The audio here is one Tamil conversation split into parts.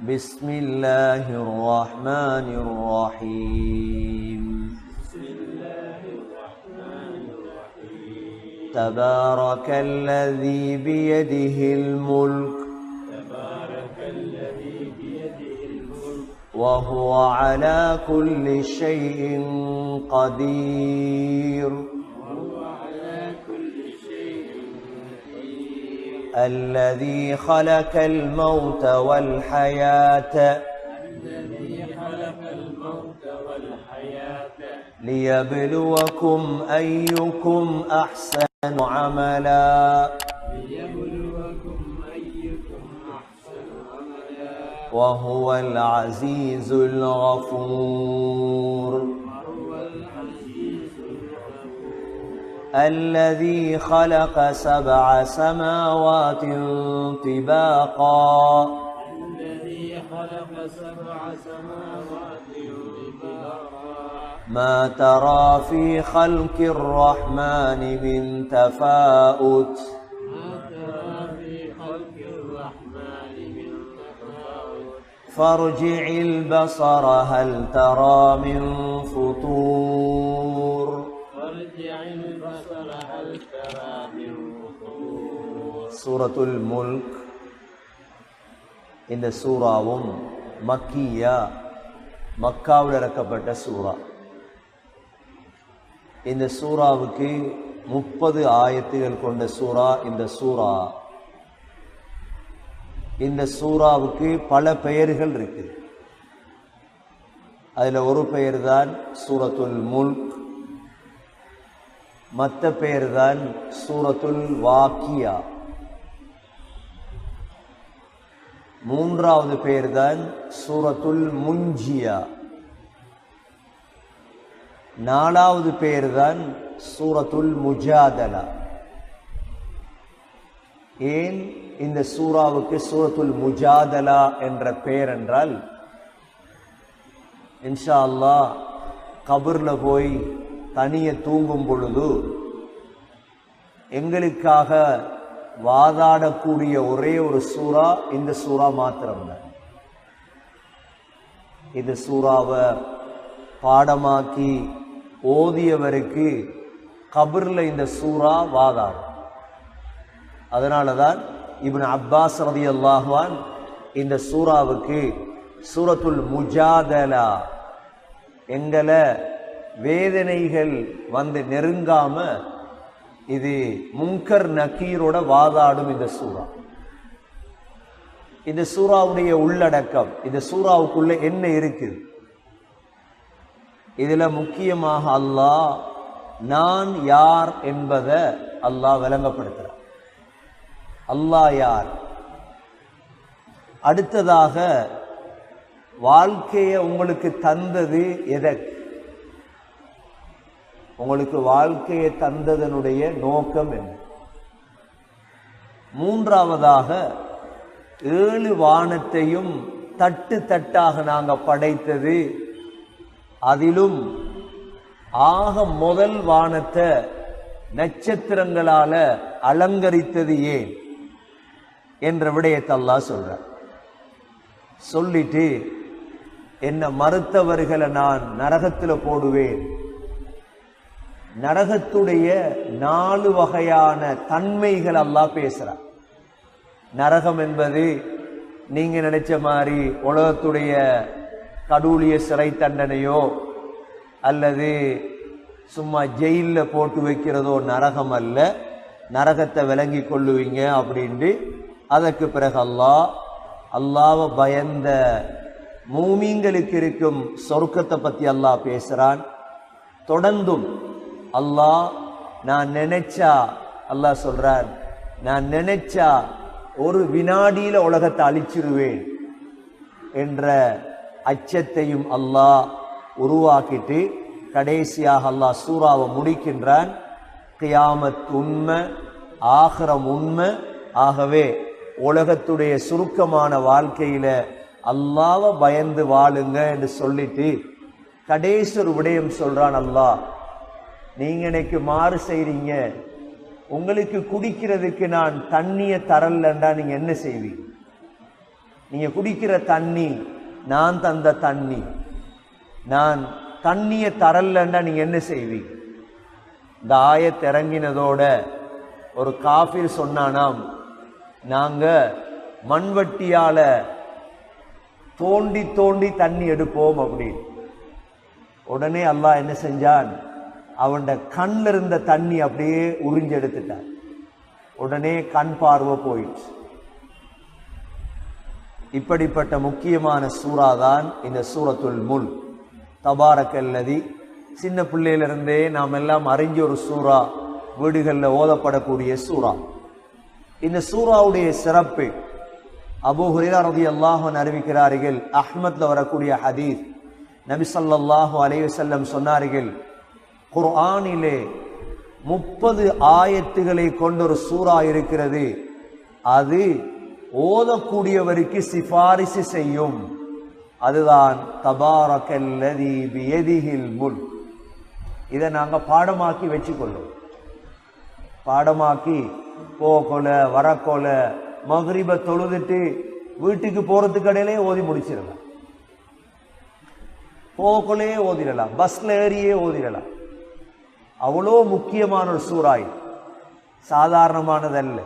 بسم الله الرحمن الرحيم تبارك الذي بيده الملك وهو على كل شيء قدير الذي خلق الموت والحياة ليبلوكم أيكم أحسن عملا وهو العزيز الغفور الذي خلق 7 سماوات طباقا ما ترى في خلق الرحمن من تفاؤت فارجع البصر هل ترى من فطور சூரத்துல் முல்க். இந்த சூறாவும் மக்கியா, மக்காவில் இறக்கப்பட்ட சூறா. இந்த சூறாவுக்கு 30 ஆயத்துகள் கொண்ட சூறா இந்த சூறா. இந்த சூறாவுக்கு பல பெயர்கள் இருக்கு. அதுல ஒரு பெயர் தான் சூரத்துல் முல்க், மற்ற பெயர் தான் சூரத்துல் வாக்கியா, மூன்றாவது பெயர் தான் சூரத்துல் முன்ஜியா, நாலாவது பெயர் தான் சூரத்துல் முஜாதலா. ஏன் இந்த சூறாவுக்கு சூரத்துல் முஜாதலா என்ற பெயர் என்றால், இன்ஷா அல்லாஹ் கபர்ல போய் தனிய தூங்கும் பொழுது எங்களுக்காக வாதாடக்கூடிய ஒரே ஒரு சூறா இந்த சூறா மாத்திரம்தான். இந்த சூறாவை பாடமாக்கி ஓதியவருக்கு கபர்ல இந்த சூறா வாதாடும். அதனாலதான் இப்னு அப்பாஸ் ரலியல்லாஹு அன்ஹு இந்த சூறாவுக்கு சூரத்துல் முஜாதலா, எங்களை வேதனைகள் வந்து நெருங்காம இது முன்கர் நக்கீரோட வாதாடும் இந்த சூறா. இந்த சூறாவுடைய உள்ளடக்கம், இந்த சூறாவுக்குள்ள என்ன இருக்குது? இதுல முக்கியமாக அல்லாஹ் நான் யார் என்பதை அல்லாஹ் விளங்கப்படுத்துறார். அல்லாஹ் யார்? அடுத்ததாக வாழ்க்கையை உங்களுக்கு தந்தது எதற்கு? உங்களுக்கு வாழ்க்கையை தந்ததனுடைய நோக்கம் என்ன? மூன்றாவதாக 7 வானத்தையும் தட்டு தட்டாக நாங்க படைத்தது, அதிலும் ஆக முதல் வானத்தை நட்சத்திரங்களால அலங்கரித்தது ஏன் என்ற விடயத்தை அல்லாஹ் சொல்றார். சொல்லிட்டு என்ன மறுத்தவர்களை நான் நரகத்தில் போடுவேன். நரகத்துடைய 4 வகையான தன்மைகள் அல்லாஹ் பேசுறார். நரகம் என்பது நீங்க நினைச்ச மாதிரி உலகத்துடைய கடூழிய சிறை தண்டனையோ அல்லது சும்மா ஜெயில போட்டு வைக்கிறதோ நரகம் அல்ல. நரகத்தை விளங்கி கொள்ளுவீங்க அப்படின்ட்டு அதற்கு பிறகு அல்லாஹ்வை பயந்த மூமீன்களுக்கு இருக்கும் சொர்க்கத்தை பத்தி அல்லாஹ் பேசுறான். தொடர்ந்தும் அல்லாஹ் நான் நினைச்சா, அல்லாஹ் சொல்றான், நான் நினைச்சா ஒரு வினாடியில உலகத்தை அழிச்சிருவேன் என்ற அச்சத்தையும் அல்லாஹ் உருவாக்கிட்டு கடைசியாக அல்லாஹ் சூறாவை முடிக்கின்றான். கியாமத் உண்மை, ஆகிரம் உண்மை. ஆகவே உலகத்துடைய சுருக்கமான வாழ்க்கையில அல்லாஹ்வை பயந்து வாழுங்க என்று சொல்லிட்டு கடைசி ஒரு விடயம் சொல்றான் அல்லாஹ். நீங்க எனக்கு மாறு செய்றீங்க, உங்களுக்கு குடிக்கிறதுக்கு நான் தண்ணிய தரலண்டா நீங்க என்ன செய்வீங்க? நீங்க குடிக்கிற தண்ணி நான் தந்த தண்ணி, நான் தண்ணியை தரலன்னா நீங்க என்ன செய்வீங்க? இந்த ஆயத் இறங்கினதோட ஒரு காஃபிர் சொன்னானாம், நாங்க மண்வட்டியால தோண்டி தோண்டி தண்ணி எடுப்போம் அப்படின்னு. உடனே அல்லாஹ் என்ன செஞ்சான்? அவன் கண்ணில் இருந்த தண்ணி அப்படியே உறிஞ்சு எடுத்துட்டான். உடனே கண் பார்வை போயிடுச்சு. இப்படிப்பட்ட முக்கியமான சூறா தான் இந்த சூரத்துல் முல்க். தபாரக்கல்லதி, சின்ன பிள்ளையிலிருந்தே நாம் எல்லாம் அறிஞ்ச ஒரு சூறா, வீடுகளில் ஓதப்படக்கூடிய சூறா. இந்த சூறாவுடைய சிறப்பு அபூ ஹுரைரா ரலியல்லாஹு அன்ஹு அறிவிக்கிறார்கள். அஹ்மத்ல வரக்கூடிய ஹதீஸ், நபி ஸல்லல்லாஹு அலைஹி வஸல்லம் சொன்னார்கள், குர்ஆனிலே 30 ஆயத்துகளை கொண்ட ஒரு சூறா இருக்கிறது, அது ஓதக்கூடியவருக்கு சிபாரிசு செய்யும். அதுதான் தபாரக்கல்லதி பியதிஹில் முல்க். இதை நாங்க பாடமாக்கி வச்சுக்கொள்ளும். பாடமாக்கி போகொல வரக்கொல மக்ரிப தொழுதுட்டு வீட்டுக்கு போறதுக்கு இடையிலே ஓதி முடிச்சிடலாம். போகொலே ஓதிடலாம், பஸ்ல ஏறியே ஓதிடலாம். அவ்வளோ முக்கியமான ஒரு சூறாய், சாதாரணமானதல்ல.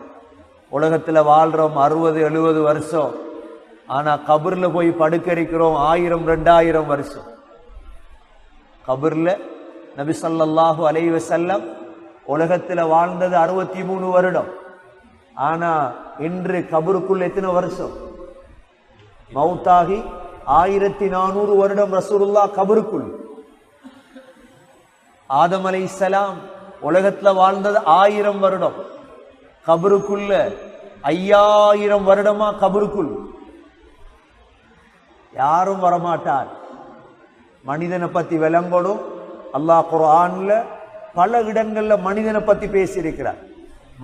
உலகத்துல வாழ்றோம் 60-70 வருஷம், ஆனா கபர்ல போய் படுக்கரிக்கிறோம் 1000-2000 வருஷம். கபர்ல நபி ஸல்லல்லாஹு அலைஹி வஸல்லம் உலகத்துல வாழ்ந்தது 63 வருடம். ஆனா இன்று கபருக்குள்ள எத்தனை வருஷம்? மௌத்தாகி 1400 வருடம் ரசூலுல்லாஹ் கபருக்குள். ஆதம் அலைஹிஸ்ஸலாம் உலகத்துல வாழ்ந்தது 1000 வருடம், கபருக்குள்ள 5000 வருடமா கபருக்குள். யாரும் வரமாட்டார். மனிதனை பத்தி விளங்கணும். அல்லாஹ் குர்ஆன்ல பல இடங்கள்ல மனிதனை பத்தி பேசியிருக்கிறார்.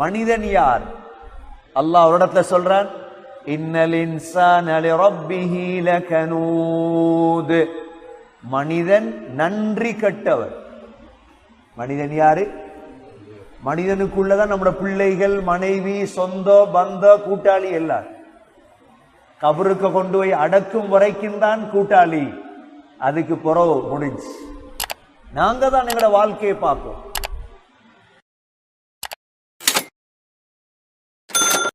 மனிதன் யார்? அல்லாஹ் ஒரு இடத்துல சொல்றான், இன்னல் இன்சான லிரப்பிஹி லகனூத். மனிதன் நன்றி கெட்டவர். மனிதன் யாரு? மனிதனுக்குள்ளதான் நம்முடைய பிள்ளைகள், மனைவி, சொந்த பந்த, கூட்டாளி எல்லாம். கபருக்கு கொண்டு போய் அடக்கும் வரைக்கும் தான் கூட்டாளி, அதுக்கு பிறகு முடிஞ்சு. நாங்க தான் எங்களோட வாழ்க்கையை பார்ப்போம்.